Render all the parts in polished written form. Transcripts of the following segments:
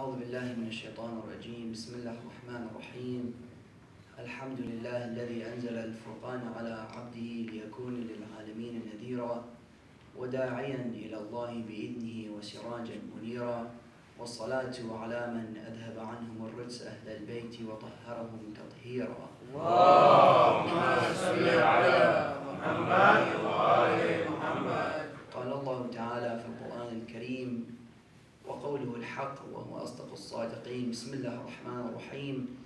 أعوذ بالله من الشيطان الرجيم. بسم الله الرحمن الرحيم. الحمد لله الذي أنزل الفرقان على عبده ليكون للعالمين نذيرا وداعيا إلى الله بإذنه وسراجا منيرا، والصلاة على من أذهب عنهم الرجس أهل البيت وطهرهم تطهيرا. اللهم صل على محمد وآل محمد. قال الله تعالى في القرآن الكريم وقوله الحق وهو أصدق الصادقين. بسم الله الرحمن الرحيم.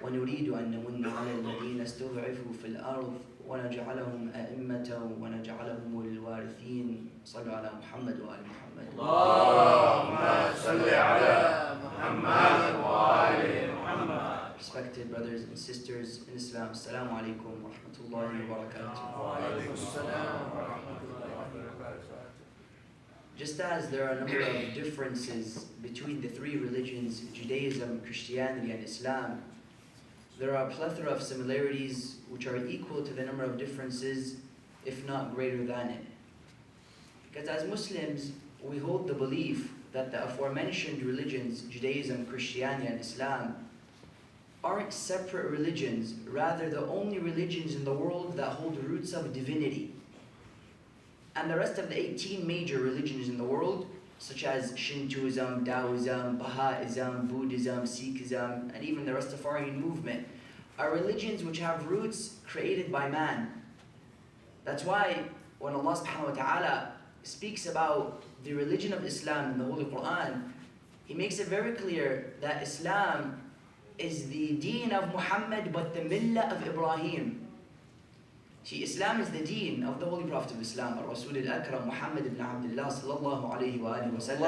ونريد أن نمن على الذين استضعفوا في الأرض ونجعلهم أئمة ونجعلهم الوارثين. صلوا على محمد وآل محمد. اللهم صل على محمد وآل محمد. Respected brothers and sisters in Islam, Assalamu alaikum wa rahmatullahi wa barakatuh. Wa alaikum assalam wa rahmatullahi wa barakatuh. Just as there are a number of differences between the three religions, Judaism, Christianity, and Islam, there are a plethora of similarities which are equal to the number of differences, if not greater than it. Because as Muslims, we hold the belief that the aforementioned religions, Judaism, Christianity, and Islam, aren't separate religions, rather the only religions in the world that hold roots of divinity. And the rest of the 18 major religions in the world, such as Shintoism, Taoism, Baha'ism, Buddhism, Sikhism, and even the Rastafarian movement, are religions which have roots created by man. That's why when Allah subhanahu wa ta'ala speaks about the religion of Islam in the Holy Quran, He makes it very clear that Islam is the deen of Muhammad but the millah of Ibrahim. See, Islam is the deen of the Holy Prophet of Islam, Rasul al-Akram, Muhammad ibn Abdullah sallallahu alayhi wa alihi wa sallam.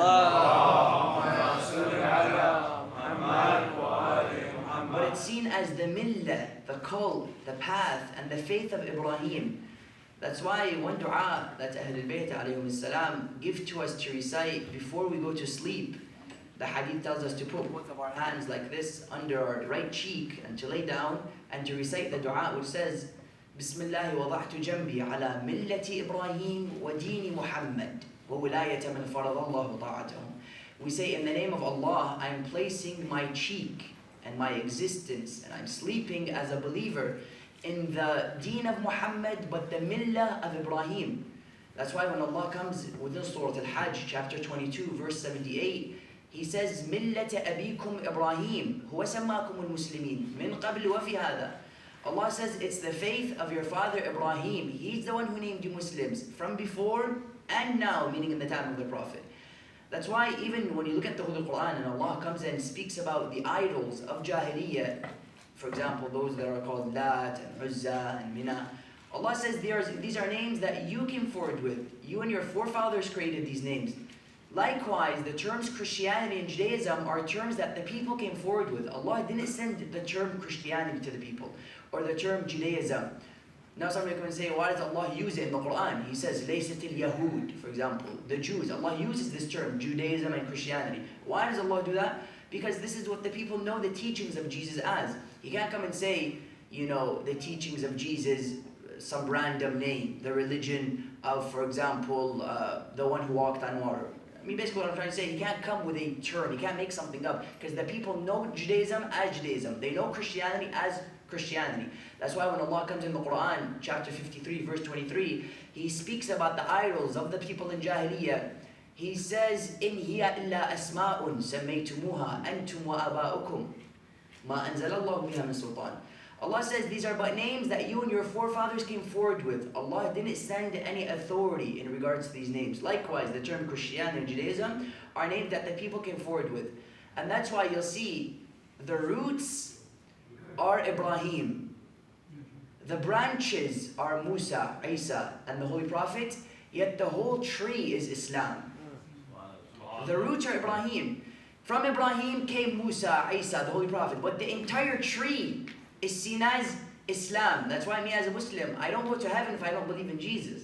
But it's seen as the millah, the cult, the path, and the faith of Ibrahim. That's why one dua that Ahl al-Bayt alayhim salam give to us to recite before we go to sleep. The hadith tells us to put both of our hands like this under our right cheek and to lay down and to recite the dua which says, بسم الله وضعت جنبي على ملة إبراهيم ودين محمد وولاية من فرض الله طاعتهم. We say, in the name of Allah, I am placing my cheek and my existence and I'm sleeping as a believer in the deen of Muhammad but the millah of Ibrahim. That's why when Allah comes within Surah Al-Hajj, chapter 22, verse 78, He says, ملة أبيكم إبراهيم هو سماكم المسلمين من قبل وفي هذا. Allah says it's the faith of your father Ibrahim. He's the one who named you Muslims from before and now, meaning in the time of the Prophet. That's why even when you look at the Holy Quran and Allah comes and speaks about the idols of Jahiliyyah, for example, those that are called Lat and Uzza and Mina, Allah says these are names that you came forward with. You and your forefathers created these names. Likewise, the terms Christianity and Judaism are terms that the people came forward with. Allah didn't send the term Christianity to the people, or the term Judaism. Now somebody can say, why does Allah use it in the Quran? He says, لَيْسَتِ الْيَهُودِ, for example, the Jews. Allah uses this term, Judaism and Christianity. Why does Allah do that? Because this is what the people know the teachings of Jesus as. He can't come and say, the teachings of Jesus, some random name, the religion of, for example, the one who walked on water. Basically what I'm trying to say, he can't come with a term, he can't make something up, because the people know Judaism as Judaism. They know Christianity as Christianity. That's why when Allah comes in the Quran, chapter 53, verse 23, He speaks about the idols of the people in Jahiliyyah. He says, إِنْ هِيَ إِلَّا أَسْمَاءٌ سَمَّيْتُمُوهَا أَنْتُمْ وَآبَاؤُكُمْ مَا أَنزَلَ اللَّهُ بِهَا مِنْ سُلْطَانٍ. Allah says these are but names that you and your forefathers came forward with. Allah didn't send any authority in regards to these names. Likewise, the term Christianity and Judaism are names that the people came forward with. And that's why you'll see the roots are Ibrahim. The branches are Musa, Isa, and the Holy Prophet, yet the whole tree is Islam. The roots are Ibrahim. From Ibrahim came Musa, Isa, the Holy Prophet, but the entire tree is seen as Islam. That's why me as a Muslim, I don't go to heaven if I don't believe in Jesus.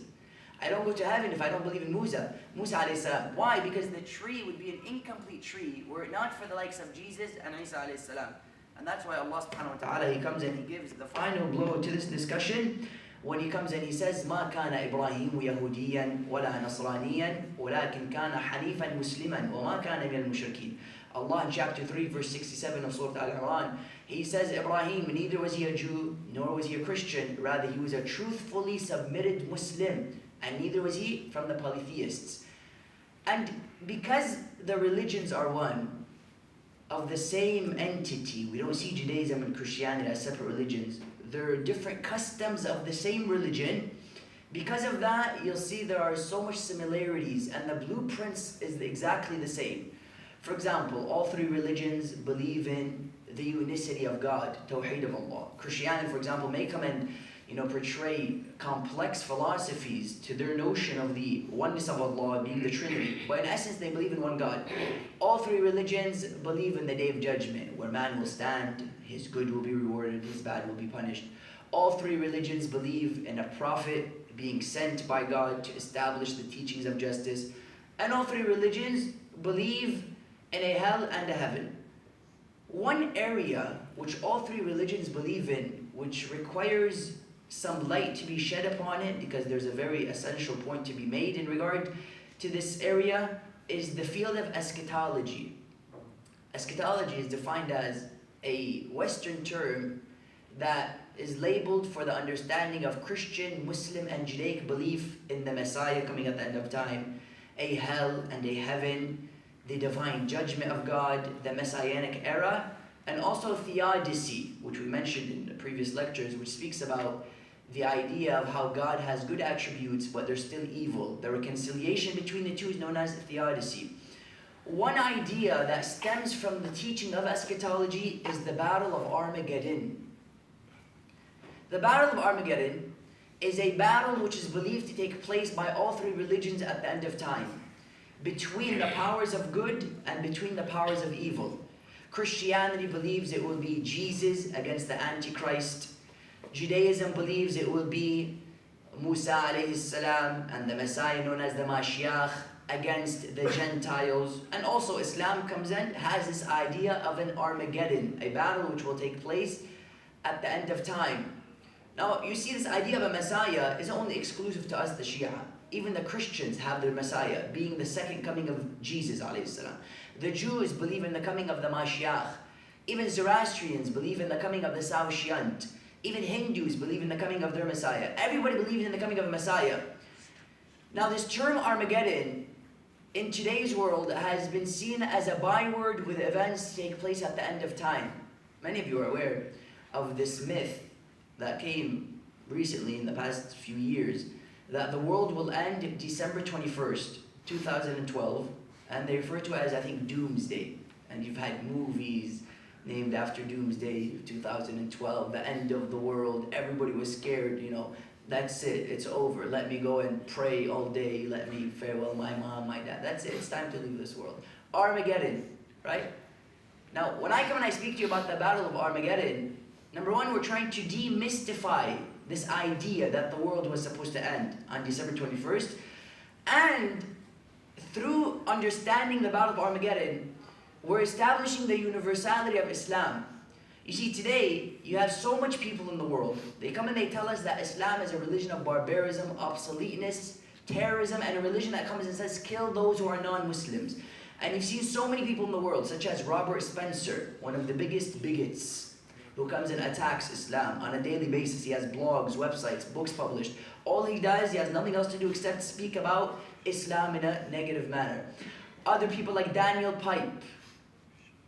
I don't go to heaven if I don't believe in Musa alayhi salam. Why? Because the tree would be an incomplete tree were it not for the likes of Jesus and Isa alayhi salam. And that's why Allah subhanahu wa ta'ala, He comes and He gives the final blow to this discussion when He comes and He says, ما كان إبراهيم يهوديا ولا نصرانيا ولكن كان حنيفا مسلما وما كان من المشركين. Allah in chapter 3, verse 67 of Surah Al-Imran, He says, Ibrahim, neither was he a Jew, nor was he a Christian. Rather, he was a truthfully submitted Muslim, and neither was he from the polytheists. And because the religions are one, of the same entity, we don't see Judaism and Christianity as separate religions. There are different customs of the same religion. Because of that, you'll see there are so much similarities, and the blueprints is exactly the same. For example, all three religions believe in the unicity of God, Tawheed of Allah. Christianity, for example, may come and portray complex philosophies to their notion of the oneness of Allah being the Trinity. But in essence, they believe in one God. All three religions believe in the Day of Judgment, where man will stand, his good will be rewarded, his bad will be punished. All three religions believe in a prophet being sent by God to establish the teachings of justice. And all three religions believe in a hell and a heaven. One area which all three religions believe in, which requires some light to be shed upon it, because there's a very essential point to be made in regard to this area, is the field of eschatology. Eschatology is defined as a Western term that is labeled for the understanding of Christian, Muslim, and Judaic belief in the Messiah coming at the end of time, a hell and a heaven, the divine judgment of God, the Messianic era, and also theodicy, which we mentioned in the previous lectures, which speaks about the idea of how God has good attributes, but they're still evil. The reconciliation between the two is known as theodicy. One idea that stems from the teaching of eschatology is the Battle of Armageddon. The Battle of Armageddon is a battle which is believed to take place by all three religions at the end of time, between the powers of good and between the powers of evil. Christianity believes it will be Jesus against the Antichrist. Judaism believes it will be Musa alayhi salam and the Messiah known as the Mashiach against the Gentiles. And also Islam comes in, has this idea of an Armageddon, a battle which will take place at the end of time. Now, you see, this idea of a Messiah isn't only exclusive to us, the Shia. Even the Christians have their Messiah, being the second coming of Jesus alayhi salam. The Jews believe in the coming of the Mashiach. Even Zoroastrians believe in the coming of the Saoshyant. Even Hindus believe in the coming of their Messiah. Everybody believes in the coming of a Messiah. Now, this term Armageddon, in today's world, has been seen as a byword with events to take place at the end of time. Many of you are aware of this myth that came recently in the past few years, that the world will end December 21st, 2012, and they refer to it as, I think, Doomsday. And you've had movies named after Doomsday, 2012, the end of the world. Everybody was scared, that's it, it's over. Let me go and pray all day. Let me farewell my mom, my dad. That's it, it's time to leave this world. Armageddon, right? Now, when I come and I speak to you about the Battle of Armageddon, number one, we're trying to demystify this idea that the world was supposed to end on December 21st. And through understanding the Battle of Armageddon, we're establishing the universality of Islam. You see, today, you have so much people in the world. They come and they tell us that Islam is a religion of barbarism, obsoleteness, terrorism, and a religion that comes and says, kill those who are non-Muslims. And you've seen so many people in the world, such as Robert Spencer, one of the biggest bigots, who comes and attacks Islam on a daily basis. He has blogs, websites, books published. All he does, he has nothing else to do except speak about Islam in a negative manner. Other people like Daniel Pipe,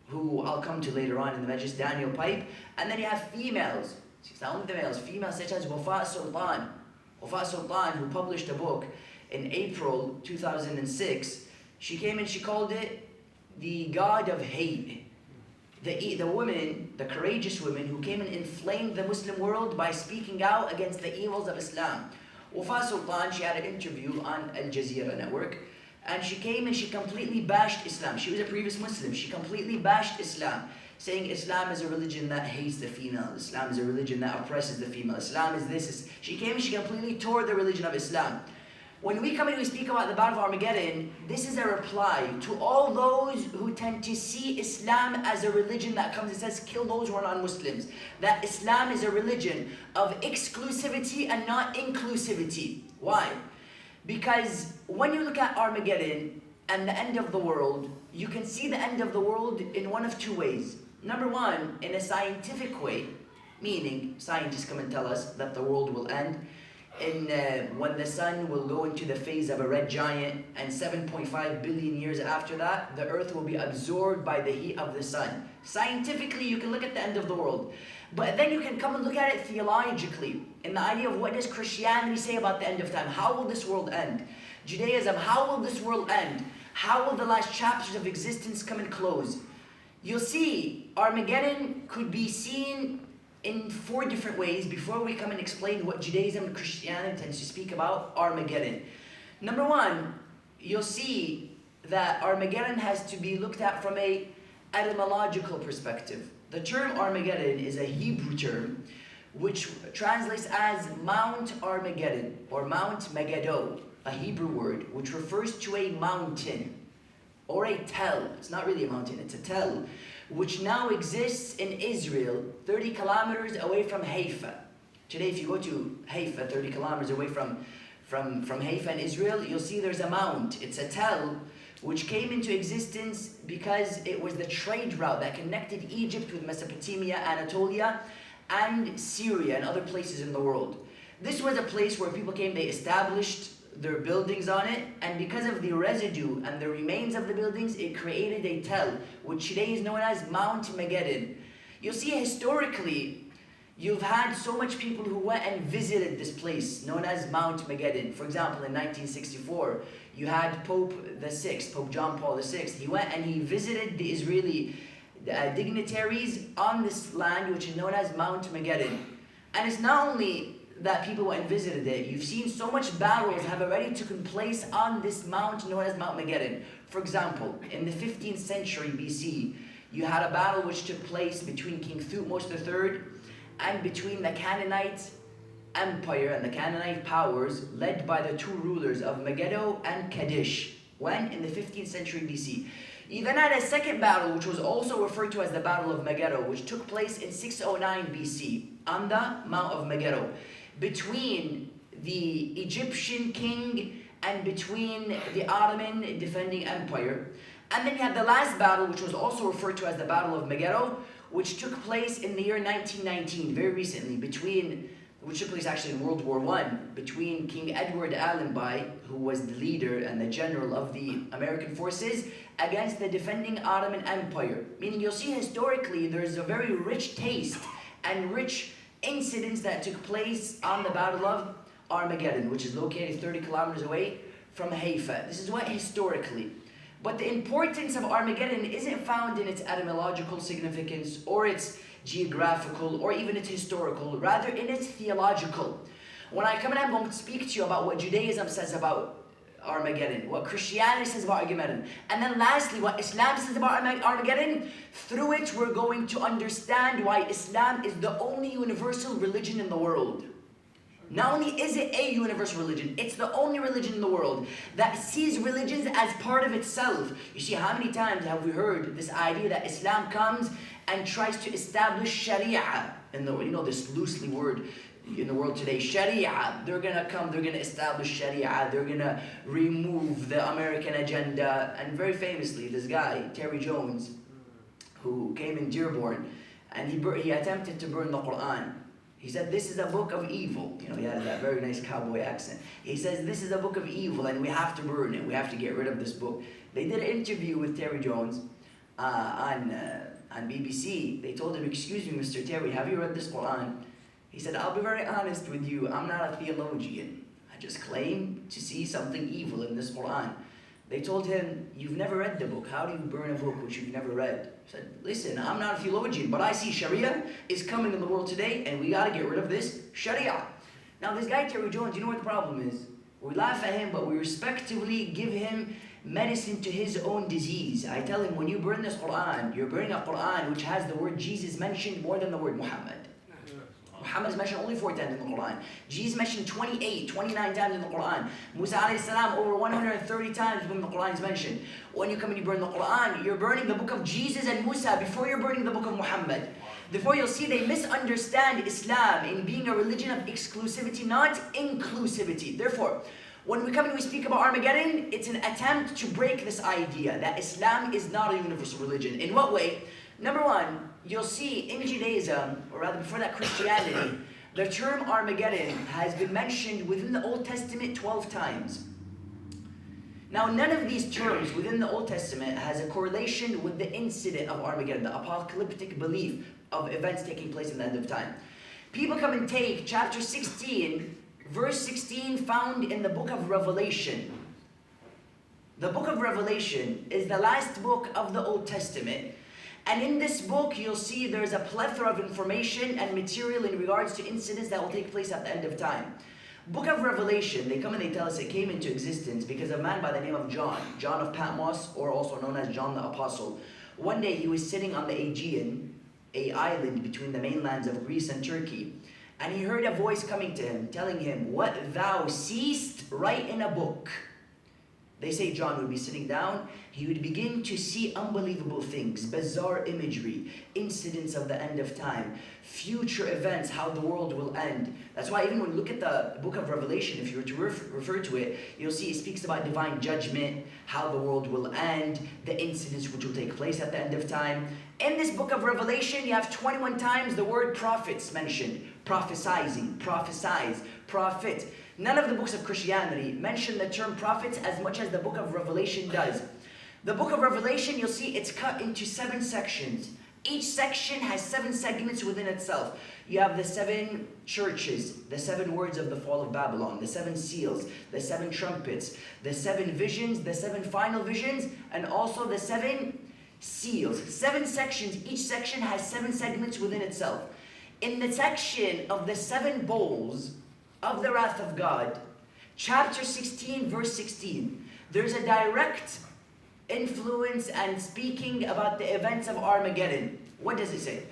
who I'll come to later on in the majlis, Daniel Pipe. And then you have females, it's not only the males, females such as Wafa Sultan. Wafa Sultan, who published a book in April 2006. She came and she called it the God of Hate. The women, the courageous women who came and inflamed the Muslim world by speaking out against the evils of Islam. Wafa Sultan, she had an interview on Al Jazeera network, and she came and she completely bashed Islam. She was a previous Muslim. She completely bashed Islam, saying Islam is a religion that hates the female. Islam is a religion that oppresses the female. Islam is this. She came and she completely tore the religion of Islam. When we come and we speak about the Battle of Armageddon, this is a reply to all those who tend to see Islam as a religion that comes and says, kill those who are non-Muslims. That Islam is a religion of exclusivity and not inclusivity. Why? Because when you look at Armageddon, and the end of the world, you can see the end of the world in one of two ways. Number one, in a scientific way, meaning scientists come and tell us that the world will end when the sun will go into the phase of a red giant, and 7.5 billion years after that, the earth will be absorbed by the heat of the sun. Scientifically, you can look at the end of the world. But then you can come and look at it theologically, in the idea of what does Christianity say about the end of time? How will this world end? Judaism, how will this world end? How will the last chapters of existence come and close? You'll see, Armageddon could be seen in 4 different ways before we come and explain what Judaism and Christianity tends to speak about Armageddon. Number one, you'll see that Armageddon has to be looked at from a etymological perspective. The term Armageddon is a Hebrew term which translates as Mount Armageddon or Mount Megiddo, a Hebrew word which refers to a mountain or a tell. It's not really a mountain, it's a tell, which now exists in Israel, 30 kilometers away from Haifa. Today, if you go to Haifa, 30 kilometers away from Haifa in Israel, you'll see there's a mount. It's a tell, which came into existence because it was the trade route that connected Egypt with Mesopotamia, Anatolia, and Syria, and other places in the world. This was a place where people came, they established their buildings on it, and because of the residue and the remains of the buildings, it created a tell, which today is known as Mount Megiddon. You'll see historically, you've had so much people who went and visited this place, known as Mount Megiddon. For example, in 1964, you had Pope VI, Pope John Paul VI. He went and he visited the Israeli dignitaries on this land, which is known as Mount Megiddon. And it's not only that people went and visited it. You've seen so much battles have already taken place on this mount known as Mount Megiddon. For example, in the 15th century BC, you had a battle which took place between King Thutmose III and between the Canaanite Empire and the Canaanite powers led by the 2 rulers of Megiddo and Kadesh. When? In the 15th century BC. You then had a second battle, which was also referred to as the Battle of Megiddo, which took place in 609 BC on the Mount of Megiddo, between the Egyptian king and between the Ottoman defending empire. And then you had the last battle, which was also referred to as the Battle of Megiddo, which took place in the year 1919, very recently, which took place actually in World War I, between King Edward Allenby, who was the leader and the general of the American forces, against the defending Ottoman Empire. Meaning you'll see historically there's a very rich taste and rich incidents that took place on the Battle of Armageddon, which is located 30 kilometers away from Haifa. This is what historically. But the importance of Armageddon isn't found in its etymological significance or its geographical or even its historical, rather in its theological. When I come and I'm going to speak to you about what Judaism says about Armageddon, what Christianity says about Armageddon, and then lastly what Islam says about Armageddon, through it we're going to understand why Islam is the only universal religion in the world. Not only is it a universal religion, it's the only religion in the world that sees religions as part of itself. You see, how many times have we heard this idea that Islam comes and tries to establish Sharia in the, this loosely word in the world today, Sharia. They're gonna come, they're gonna establish Sharia, they're gonna remove the American agenda. And very famously, this guy, Terry Jones, who came in Dearborn, and he attempted to burn the Quran. He said, this is a book of evil. He has that very nice cowboy accent. He says, this is a book of evil and we have to burn it. We have to get rid of this book. They did an interview with Terry Jones on BBC. They told him, excuse me, Mr. Terry, have you read this Quran? He said, I'll be very honest with you. I'm not a theologian. I just claim to see something evil in this Quran. They told him, you've never read the book. How do you burn a book which you've never read? He said, listen, I'm not a theologian, but I see Sharia is coming in the world today, and we got to get rid of this Sharia. Now, this guy, Terry Jones, you know what the problem is? We laugh at him, but we respectively give him medicine to his own disease. I tell him, when you burn this Quran, you're burning a Quran which has the word Jesus mentioned more than the word Muhammad. Muhammad is mentioned only 4 times in the Quran. Jesus mentioned 29 times in the Quran. Musa alayhi salam over 130 times when the Quran is mentioned. When you come and you burn the Quran, you're burning the book of Jesus and Musa before you're burning the book of Muhammad. Therefore, you'll see they misunderstand Islam in being a religion of exclusivity, not inclusivity. Therefore, When we come and we speak about Armageddon, it's an attempt to break this idea that Islam is not a universal religion. In what way? Number one, you'll see in Judaism, or rather before that Christianity, the term Armageddon has been mentioned within the Old Testament 12 times. Now, none of these terms within the Old Testament has a correlation with the incident of Armageddon, the apocalyptic belief of events taking place in the end of time. People come and take chapter 16, verse 16, found in the book of Revelation. The book of Revelation is the last book of the Old Testament. And in this book, you'll see there's a plethora of information and material in regards to incidents that will take place at the end of time. Book of Revelation, they come and they tell us it came into existence because of a man by the name of John of Patmos, or also known as John the Apostle. One day he was sitting on the Aegean, an island between the mainlands of Greece and Turkey, and he heard a voice coming to him, telling him, "What thou seest, write in a book." They say John would be sitting down, he would begin to see unbelievable things, bizarre imagery, incidents of the end of time, future events, how the world will end. That's why even when you look at the book of Revelation, if you were to refer to it, you'll see it speaks about divine judgment, how the world will end, the incidents which will take place at the end of time. In this book of Revelation, you have 21 times the word prophets mentioned. Prophesizing, prophesize, prophet. None of the books of Christianity mention the term prophets as much as the book of Revelation does. The book of Revelation, you'll see it's cut into 7 sections. Each section has 7 segments within itself. You have the 7 churches, the 7 words of the fall of Babylon, the 7 seals, the 7 trumpets, the 7 visions, the 7 final visions, and also the 7 seals. 7 sections, each section has 7 segments within itself. In the section of the 7 bowls of the wrath of God, chapter 16, verse 16, there's a direct influence and speaking about the events of Armageddon. What does it say?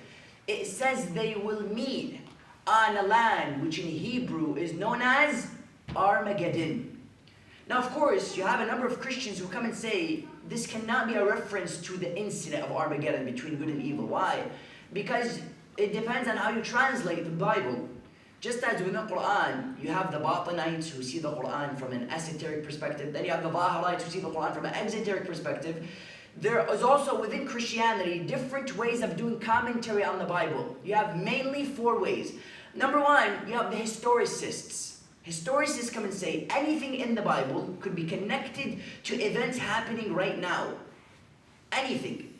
It says they will meet on a land which in Hebrew is known as Armageddon. Now, of course, you have a number of Christians who come and say this cannot be a reference to the incident of Armageddon between good and evil. Why? Because it depends on how you translate the Bible. Just as within the Quran, you have the Batinites who see the Quran from an esoteric perspective, then you have the Zahirites who see the Quran from an exoteric perspective. There is also within Christianity different ways of doing commentary on the Bible. You have mainly 4 ways. Number 1, you have the historicists. Historicists come and say anything in the Bible could be connected to events happening right now. Anything.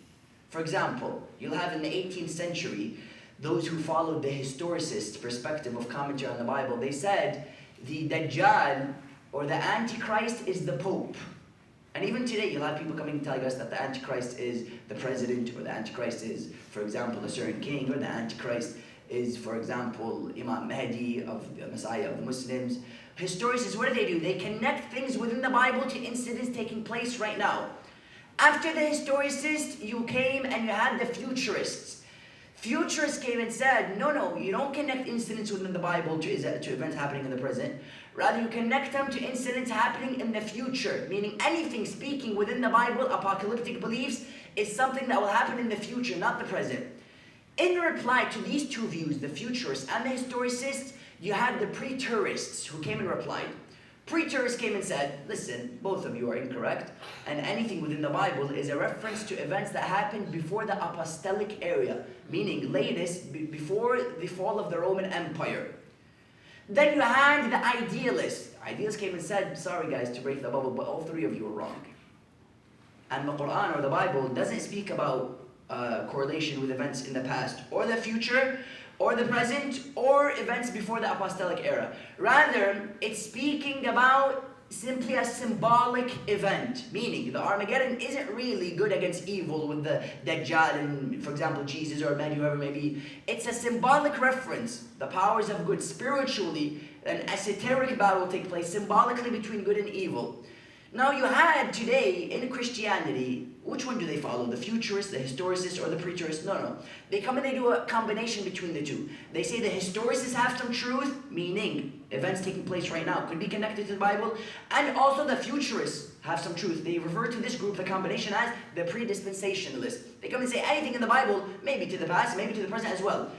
For example, you'll have in the 18th century, those who followed the historicist perspective of commentary on the Bible, they said the Dajjal or the Antichrist is the Pope. And even today, you'll have people coming and telling us that the Antichrist is the president, or the Antichrist is, for example, a certain king, or the Antichrist is, for example, Imam Mahdi, of the Messiah of the Muslims. Historicists, what do? They connect things within the Bible to incidents taking place right now. After the historicists, you came and you had the futurists. Futurists came and said, no, you don't connect incidents within the Bible to events happening in the present. Rather, you connect them to incidents happening in the future, meaning anything speaking within the Bible, apocalyptic beliefs, is something that will happen in the future, not the present. In reply to these 2 views, the futurists and the historicists, you had the preterists who came and replied. Preterists came and said, listen, both of you are incorrect, and anything within the Bible is a reference to events that happened before the apostolic era, meaning latest, before the fall of the Roman Empire. Then you had the idealists. Idealists came and said, sorry guys to break the bubble, but all 3 of you are wrong. And the Quran or the Bible doesn't speak about correlation with events in the past or the future, or the present, or events before the apostolic era. Rather, it's speaking about simply a symbolic event, meaning the Armageddon isn't really good against evil with the Dajjal and, for example, Jesus or Mahdi, whoever it may be. It's a symbolic reference. The powers of good spiritually, an esoteric battle will take place symbolically between good and evil. Now you had today in Christianity, which one do they follow? The futurists, the historicists, or the preterists? No. They come and they do a combination between the 2. They say the historicists have some truth, meaning events taking place right now could be connected to the Bible, and also the futurists have some truth. They refer to this group, the combination, as the predispensationalists. They come and say anything in the Bible, maybe to the past, maybe to the present as well.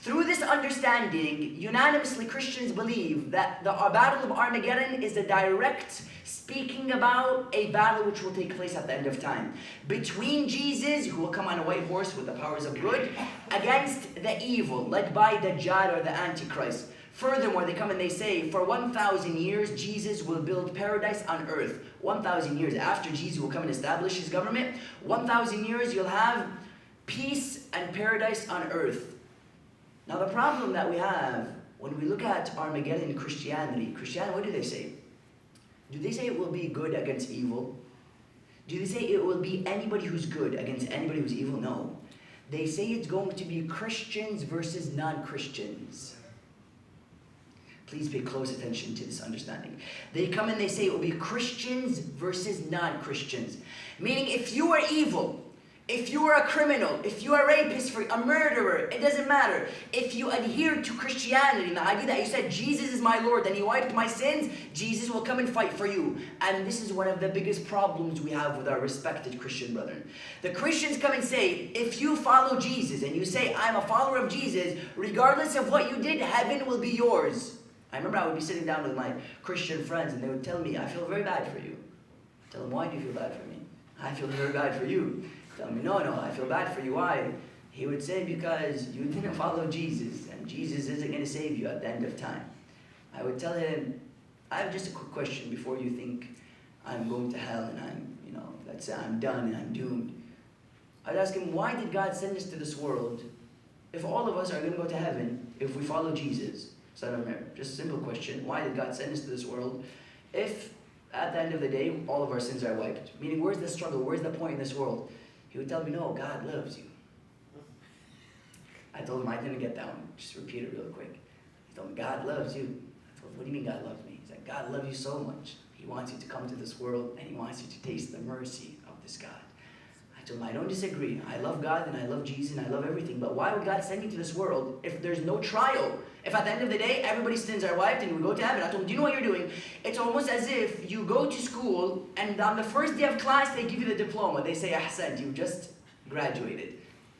Through this understanding, unanimously Christians believe that the Battle of Armageddon is a direct speaking about a battle which will take place at the end of time. Between Jesus, who will come on a white horse with the powers of good, against the evil, led by Dajjal or the Antichrist. Furthermore, they come and they say, for 1,000 years, Jesus will build paradise on earth. 1,000 years after Jesus will come and establish his government, 1,000 years you'll have peace and paradise on earth. Now the problem that we have when we look at Armageddon in Christianity, what do they say? Do they say it will be good against evil? Do they say it will be anybody who's good against anybody who's evil? No. They say it's going to be Christians versus non-Christians. Please pay close attention to this understanding. They come and they say it will be Christians versus non-Christians. Meaning if you are evil, if you are a criminal, if you are a rapist, a murderer, it doesn't matter. If you adhere to Christianity, and the idea that you said, Jesus is my Lord and he wiped my sins, Jesus will come and fight for you. And this is one of the biggest problems we have with our respected Christian brethren. The Christians come and say, if you follow Jesus and you say, I'm a follower of Jesus, regardless of what you did, heaven will be yours. I remember I would be sitting down with my Christian friends and they would tell me, I feel very bad for you. I tell them, why do you feel bad for me? I feel very bad for you. Tell me, no, I feel bad for you. Why? He would say, because you didn't follow Jesus, and Jesus isn't going to save you at the end of time. I would tell him, I have just a quick question before you think I'm going to hell and let's say I'm done and I'm doomed. I'd ask him, why did God send us to this world if all of us are going to go to heaven if we follow Jesus? Son of Mary. Just a simple question. Why did God send us to this world if at the end of the day all of our sins are wiped? Meaning, where's the struggle? Where's the point in this world? He would tell me, no, God loves you. I told him I didn't get that one. Just repeat it real quick. He told me, God loves you. I told him, what do you mean God loves me? He's like, God loves you so much. He wants you to come to this world and he wants you to taste the mercy of this God. I told him, I don't disagree. I love God and I love Jesus and I love everything. But why would God send you to this world if there's no trial? If at the end of the day, everybody's sins are wiped and we go to heaven. I told him, do you know what you're doing? It's almost as if you go to school and on the first day of class, they give you the diploma. They say, Ahsan, you just graduated.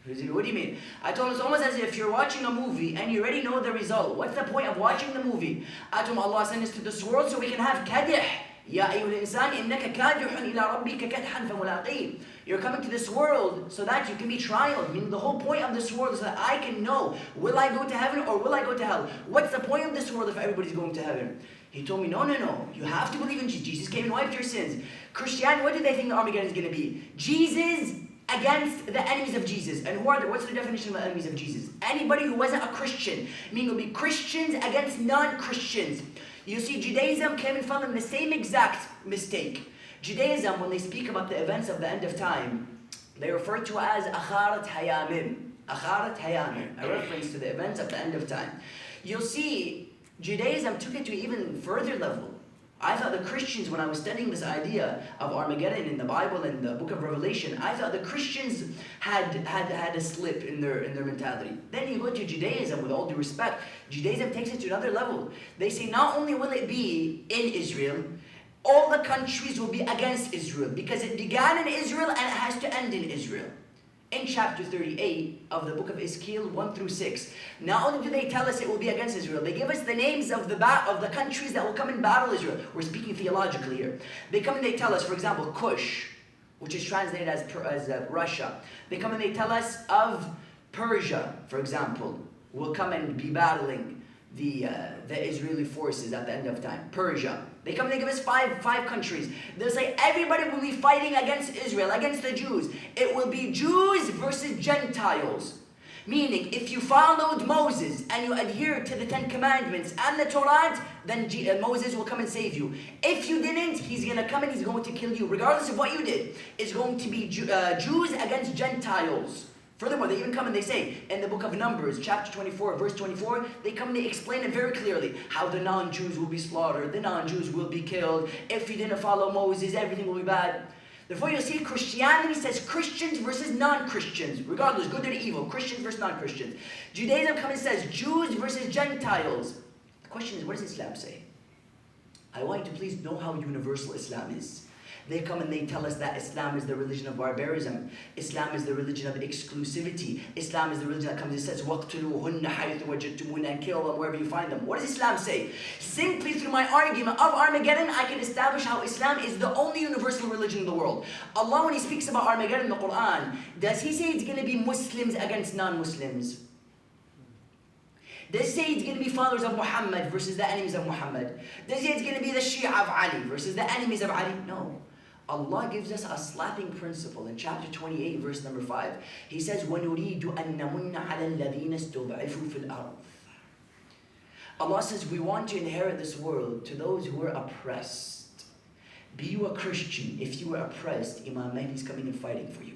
What do you mean? I told him, it's almost as if you're watching a movie and you already know the result. What's the point of watching the movie? I told him, Allah sent us to this world so we can have kadih. Ya ayyuhal insan innaka kadihun ila rabbika kadhan famulaqih. You're coming to this world so that you can be trialed. I mean, the whole point of this world is that I can know, will I go to heaven or will I go to hell? What's the point of this world if everybody's going to heaven? He told me, no. You have to believe in Jesus. Jesus came and wiped your sins. Christianity, what do they think the Armageddon is going to be? Jesus against the enemies of Jesus. And who are they? What's the definition of the enemies of Jesus? Anybody who wasn't a Christian. Meaning it'll be Christians against non-Christians. You see, Judaism came and fell in the same exact mistake. Judaism, when they speak about the events of the end of time, they refer to as Akharat Hayamim. Akharat Hayamim, a reference to the events of the end of time. You'll see, Judaism took it to an even further level. I thought the Christians, when I was studying this idea of Armageddon in the Bible and the book of Revelation, I thought the Christians had a slip in their mentality. Then you go to Judaism, with all due respect, Judaism takes it to another level. They say not only will it be in Israel, all the countries will be against Israel because it began in Israel and it has to end in Israel. In chapter 38 of the book of Ezekiel 1 through 6, not only do they tell us it will be against Israel, they give us the names of the countries that will come and battle Israel. We're speaking theologically here. They come and they tell us, for example, Cush, which is translated as Russia. They come and they tell us of Persia, for example, will come and be battling the Israeli forces at the end of time. Persia. They come and they give us five countries. They'll say everybody will be fighting against Israel, against the Jews. It will be Jews versus Gentiles. Meaning, if you followed Moses and you adhere to the 10 Commandments and the Torah, then Moses will come and save you. If you didn't, he's going to come and he's going to kill you. Regardless of what you did, it's going to be Jews against Gentiles. Furthermore, they even come and they say, in the book of Numbers, chapter 24, verse 24, they come and they explain it very clearly, how the non-Jews will be slaughtered, the non-Jews will be killed. If you didn't follow Moses, everything will be bad. Therefore, you'll see Christianity says Christians versus non-Christians, regardless, good or evil, Christians versus non-Christians. Judaism comes and says Jews versus Gentiles. The question is, what does Islam say? I want you to please know how universal Islam is. They come and they tell us that Islam is the religion of barbarism. Islam is the religion of exclusivity. Islam is the religion that comes and says, وَاقْتُلُوهُنَّ حَيْثُ وَجَدْتُمُوهُنَّ, and kill them wherever you find them. What does Islam say? Simply through my argument of Armageddon, I can establish how Islam is the only universal religion in the world. Allah, when He speaks about Armageddon in the Quran, does He say it's going to be Muslims against non-Muslims? Does He say it's going to be followers of Muhammad versus the enemies of Muhammad? Does He say it's going to be the Shia of Ali versus the enemies of Ali? No. Allah gives us a slapping principle in chapter 28, verse number 5. He says, وَنُرِيدُ أَن نَمُنَّ عَلَى الَّذِينَ اسْتُضْعِفُوا فِي الْأَرْضِ. Allah says, we want to inherit this world to those who are oppressed. Be you a Christian, if you are oppressed, Imam Mahdi is coming and fighting for you.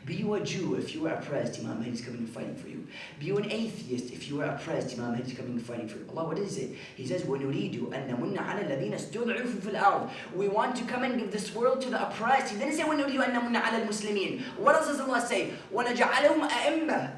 Be you a Jew, if you are oppressed, Imam Mahdi is coming and fighting for you. Be you an atheist, if you are oppressed, Imam Mahdi is coming and fighting for you. Allah, what is it? He says, وَنُرِيدُ أَن نَمُنَّ عَلَى الَّذِينَ اسْتُضْعِفُوا فِي الْأَرْضِ. We want to come and give this world to the oppressed. He didn't say, وَنُرِيدُ أَن نَمُنَّ عَلَى الْمُسْلِمِينَ. What else does Allah say? وَنَجَعَلَهُمْ أَئِمَّةً.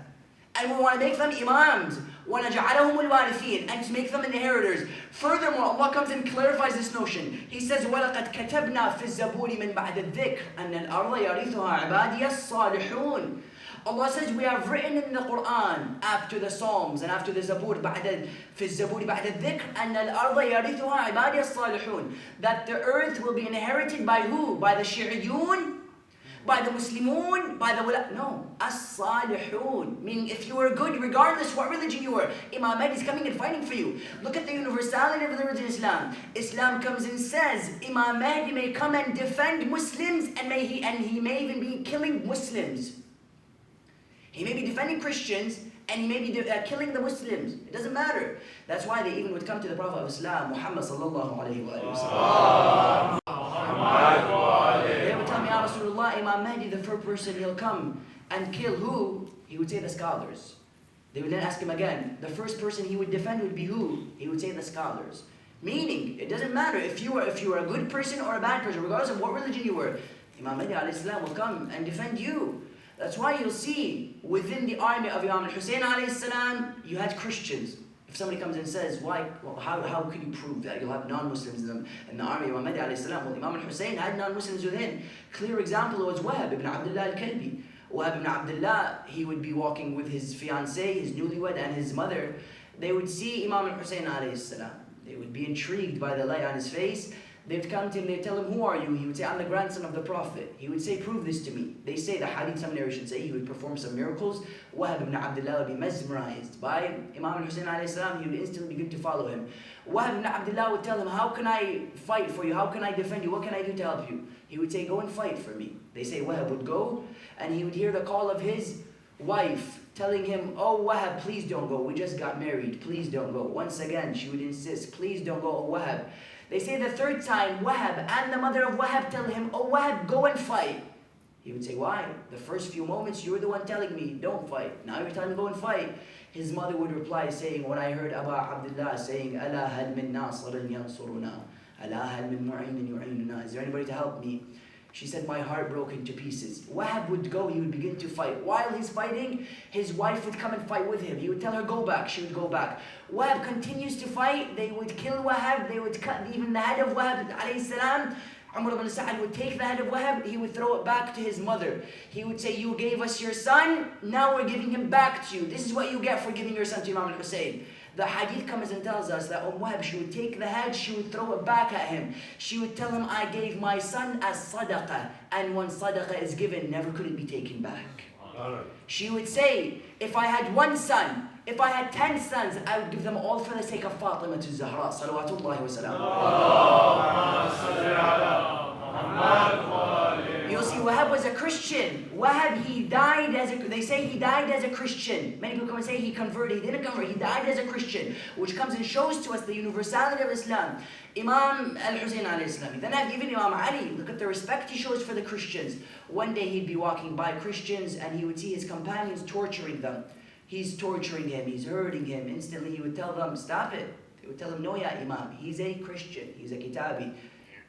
And we want to make them imams. وَنَجْعَلَهُمُ الْوَارِثِينَ, and to make them inheritors. Furthermore, Allah comes and clarifies this notion. He says, وَلَقَدْ كَتَبْنَا فِي الزَّبُورِ مِنْ بَعْدِ الذِّكْرِ أَنَّ الْأَرْضَ يَرِثُهَا عِبَادِيَ الصَّالِحُونَ. Allah says, we have written in the Quran, after the Psalms and after the Zabur, فِي الزَّبُورِ بَعْدَ الذِّكْرِ أَنَّ الْأَرْضَ يَرِثُهَا عِبَادِيَ الصَّالِحُونَ. That the earth will be inherited by who? By the Shi'iyun? By the Muslimun? By the Wala? No. As-Salihun. Meaning if you were good, regardless what religion you were, Imam Mahdi is coming and fighting for you. Look at the universality of the religion Islam. Islam comes and says, Imam Mahdi may come and defend Muslims, and he may even be killing Muslims. He may be defending Christians, and he may be killing the Muslims. It doesn't matter. That's why they even would come to the Prophet of Islam, Muhammad sallallahu alayhi wa sallam. They would tell me, Ya Rasulullah, Imam Mahdi, the first person he'll come and kill who? He would say the scholars. They would then ask him again, the first person he would defend would be who? He would say the scholars. Meaning, it doesn't matter if you were a good person or a bad person, regardless of what religion you were, Imam Mahdi alayhi salam will come and defend you. That's why you'll see within the army of Imam al-Hussein alayhi salam, you had Christians. If somebody comes and says, why, well, how can you prove that? You'll have non-Muslims in the army of Imam Mahdi alayhi salam. Well, Imam al-Hussein had non-Muslims within. Clear example was Wahab ibn Abdullah al-Kalbi. Wahab ibn Abdullah, he would be walking with his fiancée, his newlywed, and his mother. They would see Imam al-Hussein alayhi salam. They would be intrigued by the light on his face. They'd come to him, they'd tell him, who are you? He would say, I'm the grandson of the Prophet. He would say, prove this to me. They say, the hadith, some narrations say, he would perform some miracles. Wahab ibn Abdullah would be mesmerized by Imam al-Hussein alayhi salam. He would instantly begin to follow him. Wahab ibn Abdullah would tell him, how can I fight for you? How can I defend you? What can I do to help you? He would say, go and fight for me. They say Wahab would go, and he would hear the call of his wife telling him, oh Wahab, please don't go. We just got married. Please don't go. Once again, she would insist, please don't go, oh Wahab. They say the third time, Wahab and the mother of Wahab tell him, oh Wahab, go and fight. He would say, why? The first few moments, you were the one telling me, don't fight. Now you're telling me, go and fight. His mother would reply saying, when I heard Abu Abdullah saying, أَلَا هَلْ مِن نَاصِرٍ يَنصُرُنَا أَلَا هَلْ مِن مُعِينٍ يُعِينُنَا. Is there anybody to help me? She said, my heart broke into pieces. Wahab would go, he would begin to fight. While he's fighting, his wife would come and fight with him. He would tell her, go back. She would go back. Wahab continues to fight. They would kill Wahab. They would cut even the head of Wahab alayhi salam. Umar ibn Sa'ad would take the head of Wahab. He would throw it back to his mother. He would say, you gave us your son. Now we're giving him back to you. This is what you get for giving your son to Imam al-Hussein. The hadith comes and tells us that Wahab, she would take the head, she would throw it back at him. She would tell him, I gave my son as sadaqah. And when sadaqah is given, never could it be taken back. She would say, if I had one son, if I had 10 sons, I would give them all for the sake of Fatima to Zahra. Salawatullahi wa salam. You'll see Wahab was a Christian. Wahab, he died they say he died as a Christian. Many people come and say he converted. He didn't convert, he died as a Christian. Which comes and shows to us the universality of Islam. Imam al-Hussein alayhi salam. Then I've given Imam Ali. Look at the respect he shows for the Christians. One day he'd be walking by Christians and he would see his companions torturing them. He's torturing him, he's hurting him. Instantly he would tell them, stop it. He would tell him, no, ya Imam, he's a Christian, he's a Kitabi.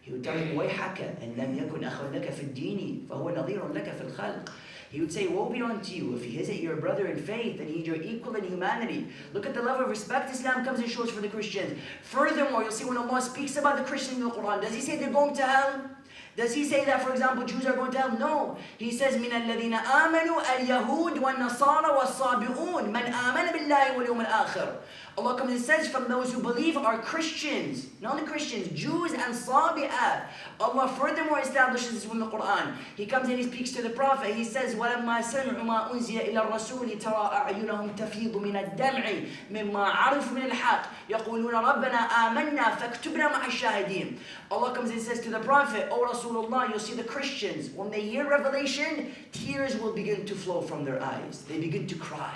He would tell him, وَيْحَكَ إِنْ لَمْ يَكُنْ أَخًا لَكَ فِي الدِّينِ فَهُوَ نَظِيرٌ لَكَ فِي الْخَلْقِ. He would say, woe be unto you, if he isn't your brother in faith, and he's your equal in humanity. Look at the level of respect Islam comes and shows for the Christians. Furthermore, you'll see when Allah speaks about the Christians in the Quran, does he say they're going to hell? Does he say that, for example, Jews are going to hell? No. He says, مِنَ الَّذِينَ آمَنُوا الْيَهُودُ وَالنَّصَارَى وَالصَّابِئُونَ مَنْ آمَنَ بِاللَّهِ وَالْيَوْمِ الْآخِرِ. Allah comes and says, from those who believe are Christians. Not only Christians, Jews and Sabi'ah. Allah furthermore establishes this from the Quran. He comes and he speaks to the Prophet. He says, وَلَمَّا سَمِعُوا مَا أُنزِلَ إِلَى الرَّسُولِ تَرَى أَعْيُنَهُمْ تَفِيضُ مِنَ الدَّمْعِ مِمَّا عَرِفُوا مِنَ الْحَقِّ يَقُولُونَ رَبَّنَا آمَنَّا فَاكْتُبْنَا مَعَ الشَّاهِدِينَ. Allah comes and says to the Prophet, O Rasulullah, you'll see the Christians, when they hear revelation, tears will begin to flow from their eyes. They begin to cry.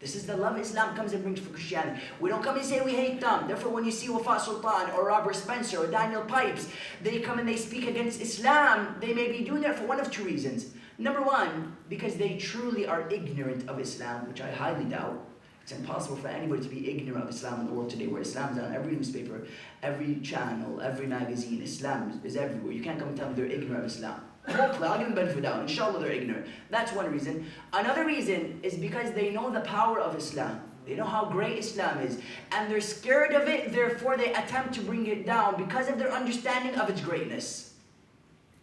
This is the love Islam comes and brings for Christianity. We don't come and say we hate them. Therefore, when you see Wafa Sultan or Robert Spencer or Daniel Pipes, they come and they speak against Islam, they may be doing that for one of two reasons. Number one, because they truly are ignorant of Islam, which I highly doubt. It's impossible for anybody to be ignorant of Islam in the world today, where Islam is on every newspaper, every channel, every magazine. Islam is everywhere. You can't come and tell me they're ignorant of Islam. Hopefully, I'll give them the benefit of the doubt. Inshallah, they're ignorant. That's one reason. Another reason is because they know the power of Islam. They know how great Islam is. And they're scared of it, therefore they attempt to bring it down because of their understanding of its greatness.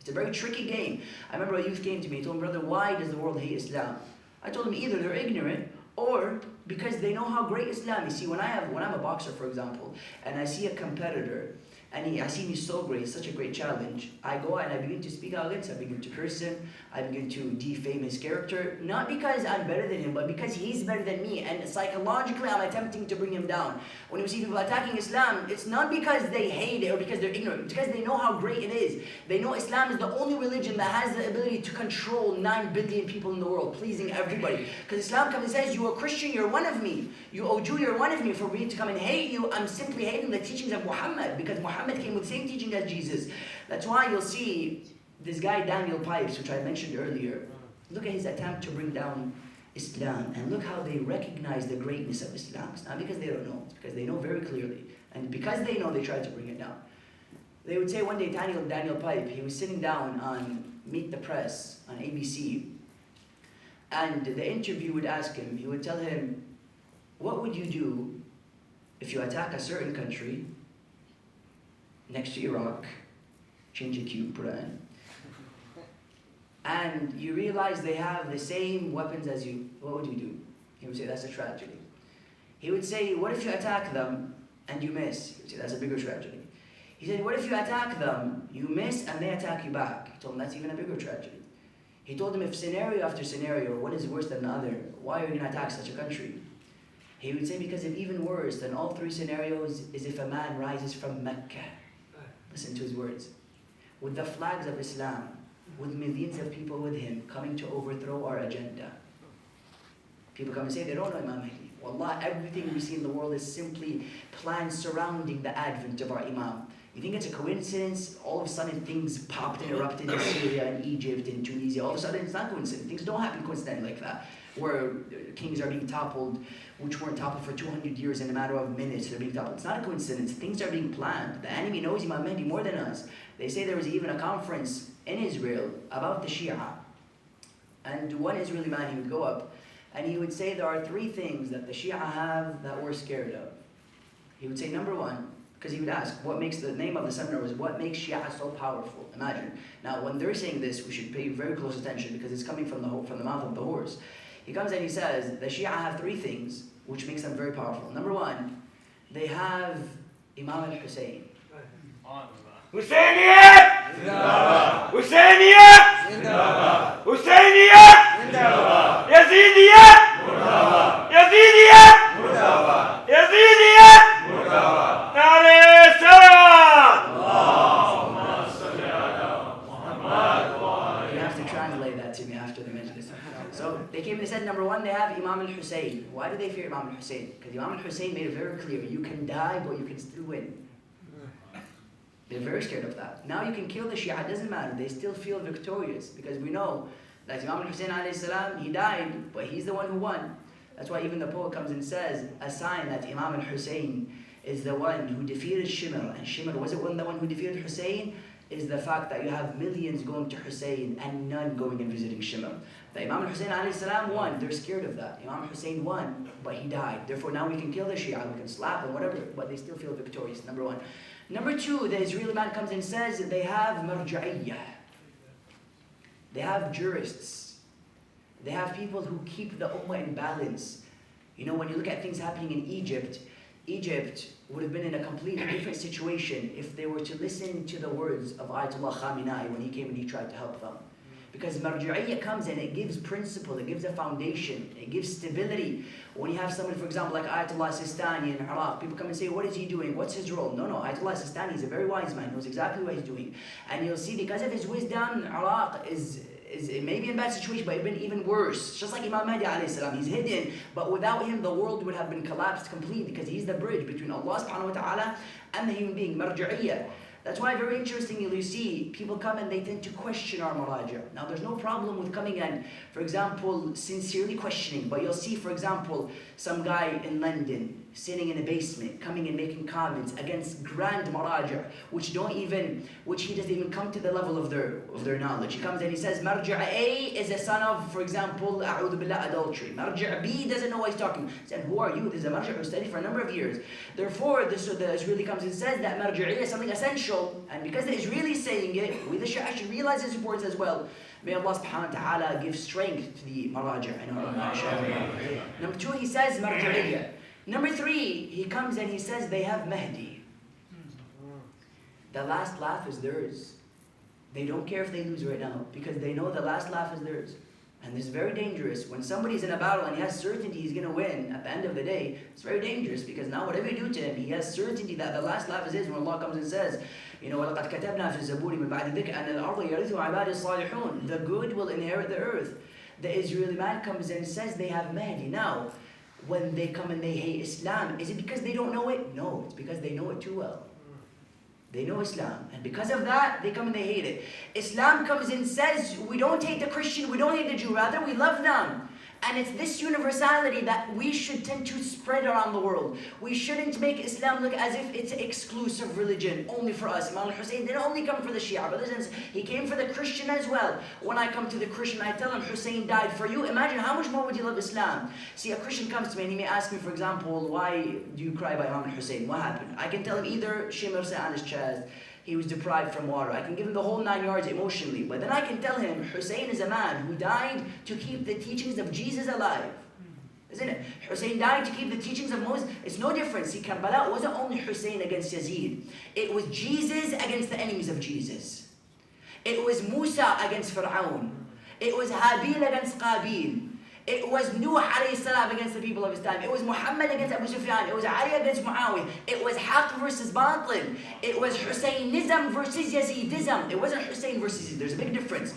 It's a very tricky game. I remember a youth came to me and told me, brother, why does the world hate Islam? I told him either they're ignorant or because they know how great Islam is. See, when I'm a boxer, for example, and I see a competitor, and I see him, he's so great, such a great challenge, I go and I begin to speak out against him, I begin to curse him, I begin to defame his character, not because I'm better than him, but because he's better than me, and psychologically I'm attempting to bring him down. When we see people attacking Islam, it's not because they hate it or because they're ignorant, it's because they know how great it is. They know Islam is the only religion that has the ability to control 9 billion people in the world, pleasing everybody. Because Islam comes and says, you are Christian, you're one of me. You are Jew, you're one of me. For me to come and hate you, I'm simply hating the teachings of Muhammad, because Muhammad came with the same teaching as Jesus. That's why you'll see this guy Daniel Pipes, which I mentioned earlier. Look at his attempt to bring down Islam, and look how they recognize the greatness of Islam. It's not because they don't know, it's because they know very clearly. And because they know, they try to bring it down. They would say one day, Daniel Pipe, he was sitting down on Meet the Press on ABC, and the interview would ask him, he would tell him, what would you do if you attack a certain country next to Iraq, change the cube, put it in, and you realize they have the same weapons as you, what would you do? He would say, that's a tragedy. He would say, what if you attack them and you miss? He would say, that's a bigger tragedy. He said, what if you attack them, you miss, and they attack you back? He told him, that's even a bigger tragedy. He told him, if scenario after scenario, one is worse than the other, why are you going to attack such a country? He would say, because if even worse than all three scenarios is if a man rises from Mecca. Listen to his words. With the flags of Islam, with millions of people with him coming to overthrow our agenda. People come and say they don't know Imam Mahdi. Wallah, everything we see in the world is simply plans surrounding the advent of our Imam. You think it's a coincidence? All of a sudden things popped and erupted in Syria and Egypt and Tunisia. All of a sudden it's not coincidence. Things don't happen coincidentally like that. Where kings are being toppled, which weren't toppled for 200 years in a matter of minutes. They're being toppled. It's not a coincidence. Things are being planned. The enemy knows Imam Mahdi more than us. They say there was even a conference in Israel about the Shia. And one Israeli man, he would go up and he would say there are 3 things that the Shia have that we're scared of. He would say, number 1, because he would ask, what makes, the name of the seminar was, what makes Shia so powerful? Imagine. Now, when they're saying this, we should pay very close attention because it's coming from the mouth of the horse. He comes and he says, the Shia have 3 things which makes them very powerful. Number 1, they have Imam al-Hussein. Husainiyat! Zindabad! Husainiyat! Zindabad! Husainiyat! Zindabad! Yazidiyat! Murdabad! Yazidiyat! Murdabad! Yazidiyat! Murdabad! Nare salam! Allahumma salli ala Muhammad wa ala. You have to translate that to me after the mention this. So they came and they said, number 1, they have Imam al-Hussein. Why do they fear Imam al-Hussein? Because Imam al-Hussein made it very clear, you can die, but you can still win. They're very scared of that. Now you can kill the Shia, it doesn't matter. They still feel victorious because we know that Imam al-Hussein alayhi salam, he died, but he's the one who won. That's why even the poet comes and says, a sign that Imam al-Hussein is the one who defeated Shimr. And Shimr, was it the one who defeated Hussein? is the fact that you have millions going to Hussein and none going and visiting Shimr. The Imam Hussein alayhi salam won, they're scared of that. Imam Hussein won, but he died. Therefore now we can kill the Shia, we can slap them, whatever, but they still feel victorious, number one. Number two, the Israeli man comes and says they have marja'iyah. They have jurists. They have people who keep the ummah in balance. You know, when you look at things happening in Egypt, Egypt would have been in a completely different situation if they were to listen to the words of Ayatollah Khamenei when he came and he tried to help them. Because marju'iyya comes and it gives principle, it gives a foundation, it gives stability. When you have someone, for example, like Ayatollah Sistani in Iraq, people come and say, what is he doing? What's his role? No, Ayatollah Sistani is a very wise man, knows exactly what he's doing. And you'll see because of his wisdom, Iraq is maybe in a bad situation, but it's been even worse. Just like Imam Mahdi alayhi salam, he's hidden, but without him, the world would have been collapsed completely because he's the bridge between Allah subhanahu wa ta'ala and the human being, marju'iyya. That's why very interestingly you see people come and they tend to question our maraja. Now there's no problem with coming and, for example, sincerely questioning, but you'll see, for example, some guy in London sitting in a basement, coming and making comments against grand maraja, which he doesn't even come to the level of their knowledge. He comes and he says, Marja' A is a son of, for example, a'udhu billah, adultery. Marja' B doesn't know what he's talking. He said, who are you? This is a marja' who studied for a number of years. Therefore, the Israeli comes and says that marja'iyya is something essential, and because the Israeli is saying it, we the Shia should realize his reports as well. May Allah subhanahu wa ta'ala give strength to the maraja. Number two, he says marja'iyya. Number three, he comes and he says they have Mahdi. The last laugh is theirs. They don't care if they lose right now because they know the last laugh is theirs. And this is very dangerous. When somebody's in a battle and he has certainty he's going to win at the end of the day, it's very dangerous because now whatever you do to him, he has certainty that the last laugh is his. When Allah comes and says, you know, وَلَقَدْ كَتَبْنَا فِي الزَّبُورِ مِنْ بَعْدِ الذِّكْرِ أَنَّ الْأَرْضَ يَرِثُهَا عِبَادِي الصَّالِحُونَ. The good will inherit the earth. The Israeli man comes and says they have Mahdi. Now, when they come and they hate Islam, is it because they don't know it? No, it's because they know it too well. They know Islam, and because of that, they come and they hate it. Islam comes and says, we don't hate the Christian, we don't hate the Jew, rather we love them. And it's this universality that we should tend to spread around the world. We shouldn't make Islam look as if it's an exclusive religion, only for us. Imam Hussein didn't only come for the Shia, brothers, he came for the Christian as well. When I come to the Christian, I tell him, Hussein died for you. Imagine how much more would you love Islam? See, a Christian comes to me and he may ask me, for example, why do you cry by Imam Hussein? What happened? I can tell him either Shimr sat on his chest, he was deprived from water. I can give him the whole 9 yards emotionally. But then I can tell him, Hussein is a man who died to keep the teachings of Jesus alive. Isn't it? Hussein died to keep the teachings of Moses. It's no different. See, Karbala wasn't only Hussein against Yazid. It was Jesus against the enemies of Jesus. It was Musa against Fir'aun. It was Habil against Qabil. It was Nuh alayhi salam against the people of his time. It was Muhammad against Abu Sufyan. It was Ali against Muawiyah. It was Haqq versus Batil. It was Hussainism versus Yazidism. It wasn't Hussein versus Yazid. There's a big difference.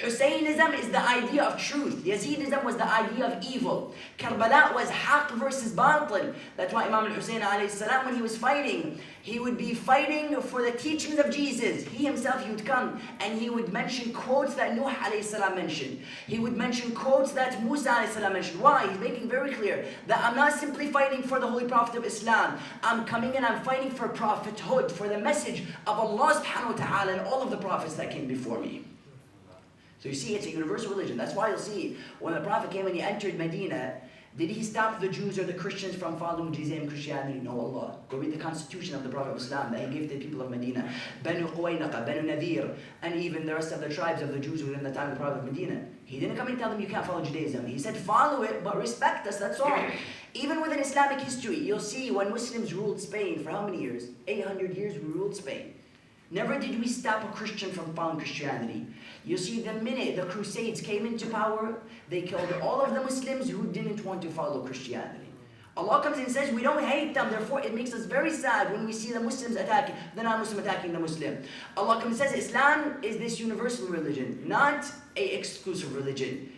Hussainism is the idea of truth. Yazidism was the idea of evil. Karbala was Haqq versus Batil. That's why Imam al-Hussein alayhi salam, when he was fighting, he would be fighting for the teachings of Jesus. He himself, he would come and he would mention quotes that Nuh alayhi salam mentioned. He would mention quotes that Musa alayhi salam mentioned. Why? He's making very clear that I'm not simply fighting for the Holy Prophet of Islam. I'm coming and I'm fighting for prophethood, for the message of Allah subhanahu wa ta'ala and all of the prophets that came before me. So you see, it's a universal religion. That's why you'll see, when the Prophet came and he entered Medina, did he stop the Jews or the Christians from following Judaism, Christianity? No, Allah. Go read the constitution of the Prophet of Islam that he gave to the people of Medina. Banu Quwaynaqa, Banu Nadir, and even the rest of the tribes of the Jews within the time of the Prophet of Medina. He didn't come and tell them you can't follow Judaism. He said follow it, but respect us, that's all. Even within Islamic history, you'll see when Muslims ruled Spain for how many years? 800 years we ruled Spain. Never did we stop a Christian from following Christianity. You see, the minute the Crusades came into power, they killed all of the Muslims who didn't want to follow Christianity. Allah comes and says, we don't hate them, therefore it makes us very sad when we see the Muslims attacking, the non-Muslim attacking the Muslim. Allah comes and says, Islam is this universal religion, not an exclusive religion.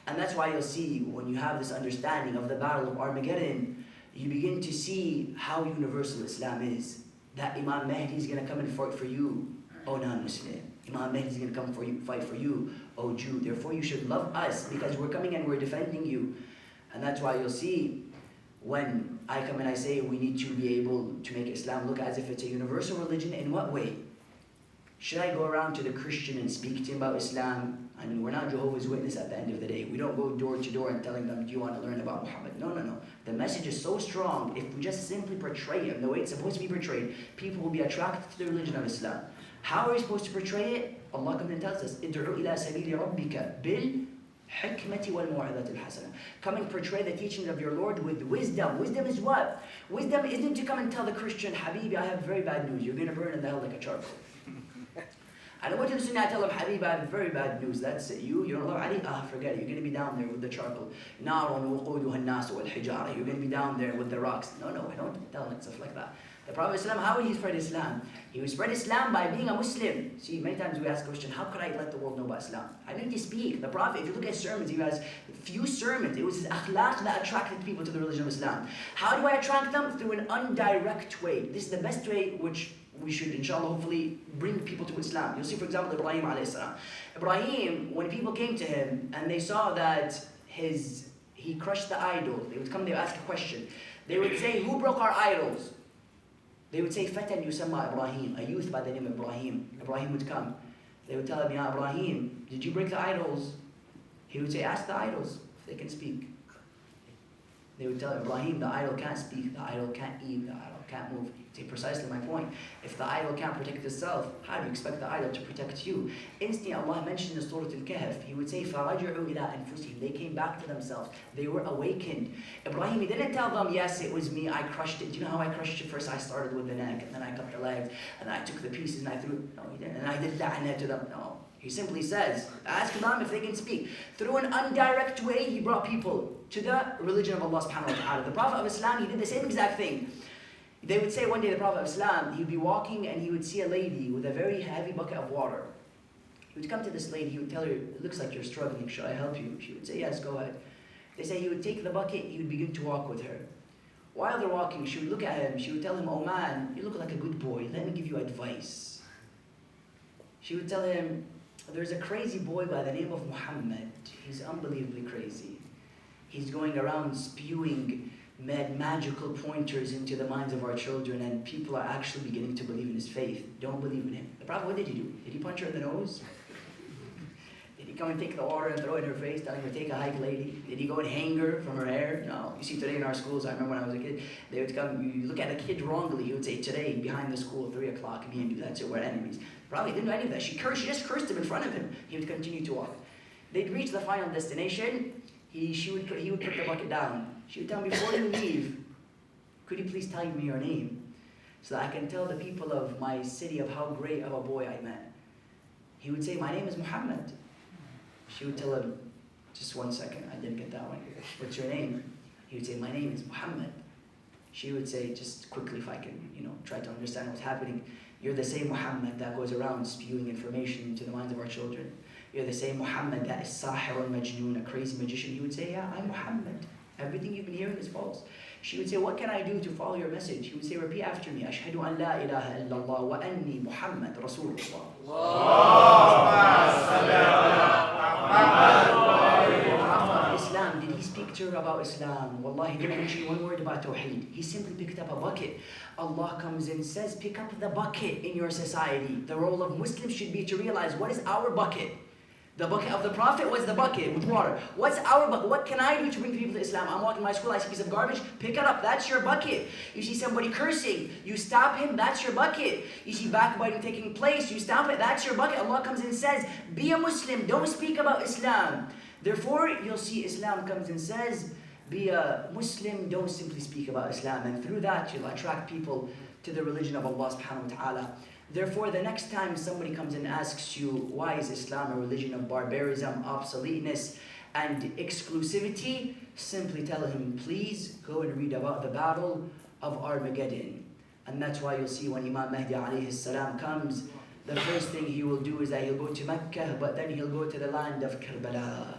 And that's why you'll see, when you have this understanding of the battle of Armageddon, you begin to see how universal Islam is. That Imam Mahdi is going to come and fight for you, O non-Muslim. Imam Mahdi is going to come for you, fight for you, O Jew. Therefore, you should love us because we're coming and we're defending you. And that's why you'll see when I come and I say we need to be able to make Islam look as if it's a universal religion. In what way? Should I go around to the Christian and speak to him about Islam? I mean, we're not Jehovah's Witness at the end of the day. We don't go door to door and telling them, do you want to learn about Muhammad? No, no, no. The message is so strong, if we just simply portray him the way it's supposed to be portrayed, people will be attracted to the religion of Islam. How are we supposed to portray it? Allah comes and tells us, ادعو إلى سبيل ربك بالحكمة والموعظة الحسنة. Come and portray the teachings of your Lord with wisdom. Wisdom is what? Wisdom isn't to come and tell the Christian, Habibi, I have very bad news. You're going to burn in the hell like a charcoal. I don't go to the Sunnah, I tell them, Habib, I have very bad news. That's it. You don't love Ali? Forget it. You're going to be down there with the charcoal. نَارٌ وَقُودُهَا النَّاسُ وَالْحِجَارَةِ. You're going to be down there with the rocks. No, I don't tell them stuff like that. The Prophet ﷺ, how would he spread Islam? He would spread Islam by being a Muslim. See, many times we ask the question, how could I let the world know about Islam? I need to speak. The Prophet, if you look at sermons, he has few sermons. It was his akhlaq that attracted people to the religion of Islam. How do I attract them? Through an indirect way. This is the best way which we should, inshallah, hopefully bring people to Islam. You'll see, for example, Ibrahim alayhi salam. Ibrahim, when people came to him and they saw that he crushed the idol, they would come, they would ask a question. They would say, who broke our idols? They would say, Fatan yusamma Ibrahim, a youth by the name of Ibrahim. Ibrahim would come. They would tell him, Ya Ibrahim, did you break the idols? He would say, ask the idols if they can speak. They would tell him, Ibrahim, the idol can't speak, the idol can't eat, the idol can't move. He'd say, precisely my point. If the idol can't protect itself, how do you expect the idol to protect you? Instantly, Allah mentioned in Surah Al-Kahf, He would say, فَرَجُعُوا إِلَىٰ أَنفُسِهِمْ. They came back to themselves. They were awakened. Ibrahim, he didn't tell them, yes, it was me, I crushed it. Do you know how I crushed it? First, I started with the neck, and then I cut the legs, and then I took the pieces and I threw it. No, he didn't. And I did la'na to them. No. He simply says, ask them if they can speak. Through an indirect way, he brought people to the religion of Allah subhanahu wa ta'ala. The Prophet of Islam, he did the same exact thing. They would say one day, the Prophet of Islam, he would be walking and he would see a lady with a very heavy bucket of water. He would come to this lady, he would tell her, it looks like you're struggling, should I help you? She would say, yes, go ahead. They say he would take the bucket, he would begin to walk with her. While they're walking, she would look at him, she would tell him, oh man, you look like a good boy, let me give you advice. She would tell him, there's a crazy boy by the name of Muhammad. He's unbelievably crazy. He's going around spewing magical pointers into the minds of our children, and people are actually beginning to believe in his faith. Don't believe in him. The Prophet, what did he do? Did he punch her in the nose? Did he come and take the water and throw it in her face, telling her, take a hike, lady? Did he go and hang her from her hair? No. You see, today in our schools, I remember when I was a kid, they would come, you look at a kid wrongly, he would say, today, behind the school, 3 o'clock, me and you, that's it, we're enemies. Probably didn't do any of that. She just cursed him in front of him. He would continue to walk. They'd reach the final destination. He would put the bucket down. She would tell him, before you leave, could you please tell me your name, so that I can tell the people of my city of how great of a boy I met. He would say, my name is Muhammad. She would tell him, just 1 second, I didn't get that one. What's your name? He would say, my name is Muhammad. She would say, just quickly, if I can, try to understand what's happening. You're the same Muhammad that goes around spewing information into the minds of our children. You're the same Muhammad that is Sahir al-Majnoon, a crazy magician. He would say, yeah, I'm Muhammad. Everything you've been hearing is false. She would say, what can I do to follow your message? He would say, repeat after me, Ashhadu an la ilaha illallah wa anni Muhammad Rasulullah. Islam, did he speak to her about Islam? Wallahi, he didn't mention one word about Tawheed. He simply picked up a bucket. Allah comes and says, pick up the bucket in your society. The role of Muslims should be to realize, what is our bucket? The bucket of the Prophet was the bucket with water. What's our bucket? What can I do to bring people to Islam? I'm walking to my school, I see a piece of garbage, pick it up, that's your bucket. You see somebody cursing, you stop him, that's your bucket. You see backbiting taking place, you stop it, that's your bucket. Allah comes and says, be a Muslim, don't speak about Islam. Therefore, you'll see Islam comes and says, be a Muslim, don't simply speak about Islam. And through that, you'll attract people to the religion of Allah subhanahu wa ta'ala. Therefore, the next time somebody comes and asks you, why is Islam a religion of barbarism, obsoleteness, and exclusivity? Simply tell him, please go and read about the battle of Armageddon. And that's why you'll see when Imam Mahdi alayhi salam comes, the first thing he will do is that he'll go to Mecca, but then he'll go to the land of Karbala,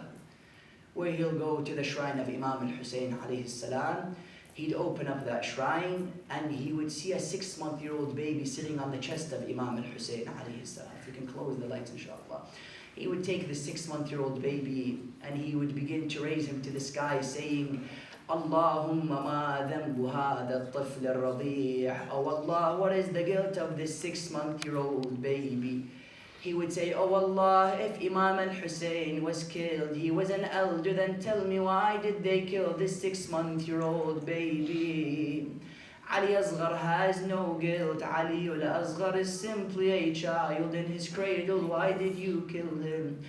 where he'll go to the shrine of Imam al-Hussein alayhi salam. He'd open up that shrine and he would see a 6-month-old baby sitting on the chest of Imam al-Hussein alayhi salam. If you can close the lights, inshallah. He would take the 6-month-old baby and he would begin to raise him to the sky saying, Allahumma ma dhanbu hadha al-tifl al-radi'. Oh Allah, what is the guilt of this 6-month-old baby? He would say, oh Allah, if Imam al-Hussein was killed, he was an elder, then tell me why did they kill this 6-month-old baby? Ali Asghar has no guilt. Ali Al-Asghar is simply a child in his cradle. Why did you kill him?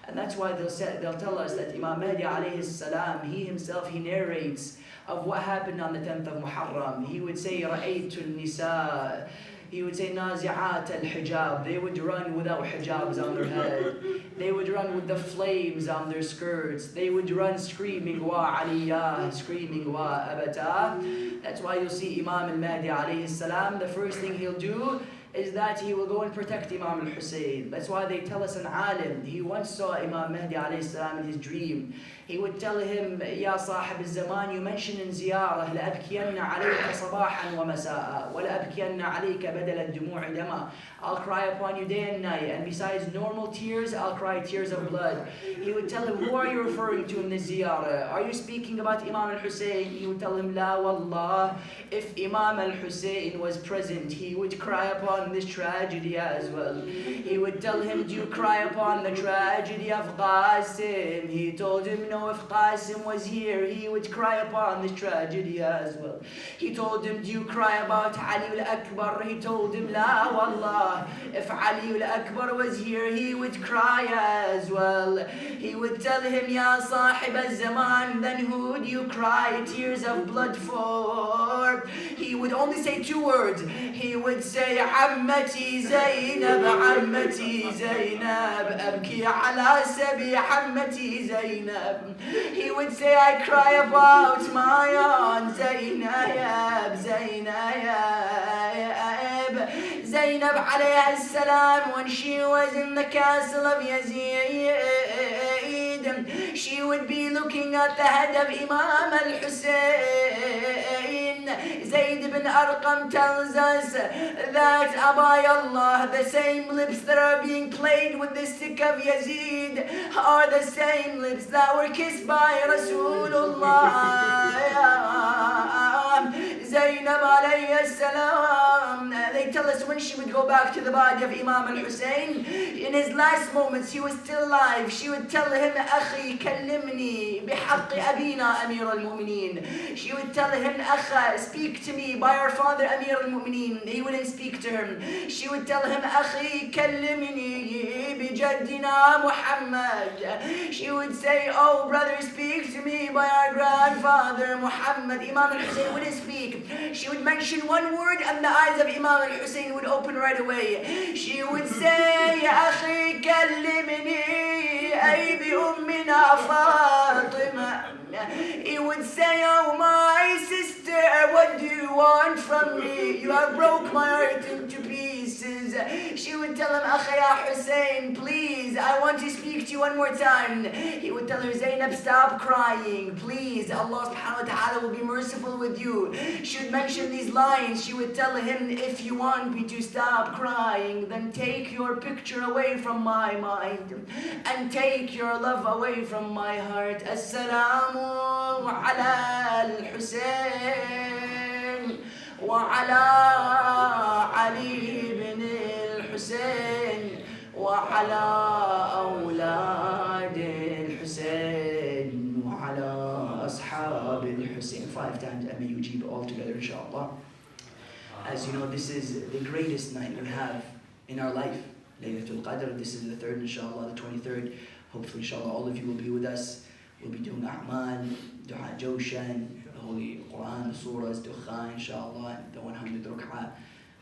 And that's why they'll tell us that Imam Mahdi alayhi salam, he himself, he narrates of what happened on the 10th of Muharram. He would say, رَأَيْتُ النِّسَاء. He would say, نَازِعَاتَ الْحِجَاب. They would run without hijabs on their head. They would run with the flames on their skirts. They would run screaming, wa aliyah, screaming, wa abata. That's why you'll see Imam al-Mahdi alayhi salam, the first thing he'll do is that he will go and protect Imam al-Hussein. That's why they tell us an alim, he once saw Imam Mahdi alayhi salam in his dream. He would tell him, Ya sahib al-zaman, you mention in ziyarah, لَأَبْكِيَنَّ عَلَيْكَ صَبَاحًا وَمَسَاءً وَلَأَبْكِيَنَّ عَلَيْكَ بَدَلَ الدُّمُوعِ دَمًا. I'll cry upon you day and night, and besides normal tears, I'll cry tears of blood. He would tell him, who are you referring to in this ziyarah? Are you speaking about Imam al-Hussein? He would tell him, La wallah, if Imam al-Hussein was present, he would cry upon this tragedy as well. He would tell him, do you cry upon the tragedy of Qasim? He told him, no, if Qasim was here, he would cry upon this tragedy as well. He told him, do you cry about Ali al-Akbar? He told him, La wallah, if Ali al-Akbar was here, he would cry as well. He would tell him, Ya sahib al-zaman, then who would you cry tears of blood for? He would only say 2 words. He would say, Ammati Zainab, Ammati Zainab, Abki ala sabi Ammati Zainab. He would say, I cry about my aunt Zainab, Zainab alayha salam, when she was in the castle of Yazid, she would be looking at the head of Imam al-Hussein. Zayd ibn Arqam tells us that, Abay Allah, the same lips that are being played with the stick of Yazid are the same lips that were kissed by Rasulullah. Zaynab alayhi salam, they tell us when she would go back to the body of Imam al-Hussein, in his last moments, he was still alive, she would tell him, Akhi, kallimni bihaqqi abina Amir al-Mu'mineen. She would tell him, Akha, speak to me by our father Amir al-Mu'mineen. He wouldn't speak to him. She would tell him, Akhi, kallimni bijaddina Muhammad. She would say, oh brother, speak to me by our grandfather Muhammad. Imam al-Hussein wouldn't speak. She would mention 1 word and the eyes of Imam al-Hussein would open right away. She would say, Akhi, kallimni ay bi ummina Fatima. He would say, oh my sister, what do you want from me? You have broke my heart into pieces. She would tell him, Akhi ya Hussein, please, I want to speak to you 1 more time. He would tell her, Zainab, stop crying, please. Allah subhanahu wa ta'ala will be merciful with you. She would mention these lines. She would tell him, if you want me to stop crying, then take your picture away from my mind and take your love away from my heart. Assalamu ala al-Hussein wa ala Ali ibn al-Hussein wa ala awlad al-Hussein wa ala ashab al-Hussein. 5 times M-A-U-G all together, inshallah. As you know, this is the greatest night we have in our life, Laylatul Qadr. This is the 3rd, inshallah, the 23rd. Hopefully, inshallah, all of you will be with us. We'll be doing A'mal, Dua Joshan, the Holy Quran, the Surahs, Dukhan, inshallah, the 100 Ruk'ah.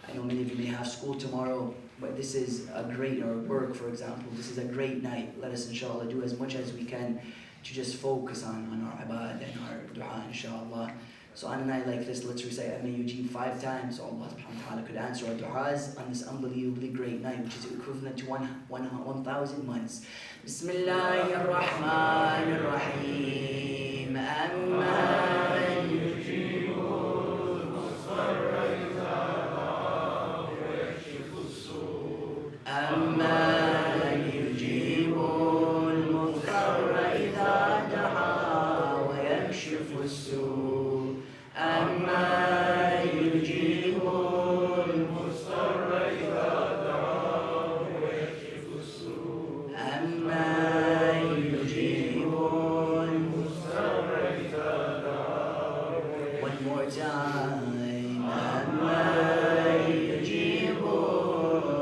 I know many of you may have school tomorrow, but this is a great, or work, for example, this is a great night. Let us, inshallah, do as much as we can to just focus on our ibadah and our dua, inshallah. So on a night like this, let's recite M-A-U-G 5 times, so Allah subhanahu wa ta'ala could answer our du'as on this unbelievably great night, which is equivalent to 1,000 months. Bismillahir Rahmanir Rahim. Amman yujibul mustarra idha da'a wa yakshifu as-su'. Amman yujibul mustarra idha da'a wa yakshifu السوء أمن يجيب المضطر إذا دعاه ويكشف السوء أمن يجيب المضطر إذا دعاه one more time أمن يجيب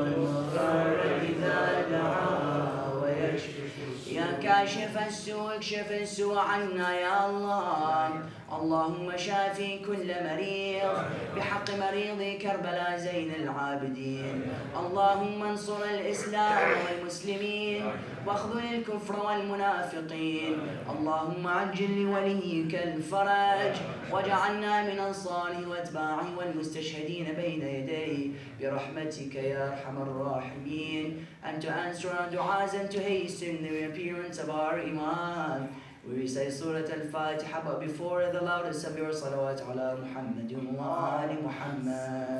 المضطر إذا دعاه ويكشف يا كاشف السوء اكشف السوء عنا يا الله اللهم شافي كل مريض بحق مريض كربلاء زين العابدين اللهم انصر الإسلام والمسلمين واخذل الكفر والمنافقين اللهم عجل لوليك الفرج واجعلنا من أنصاره واتباعه والمستشهدين بين يديه برحمتك يا أرحم الراحمين and to answer our du'as and to hasten the appearance of our Imam. We recite Surah Al-Fatiha, but before the loudest of your salawat ala Muhammad wa ali Muhammad.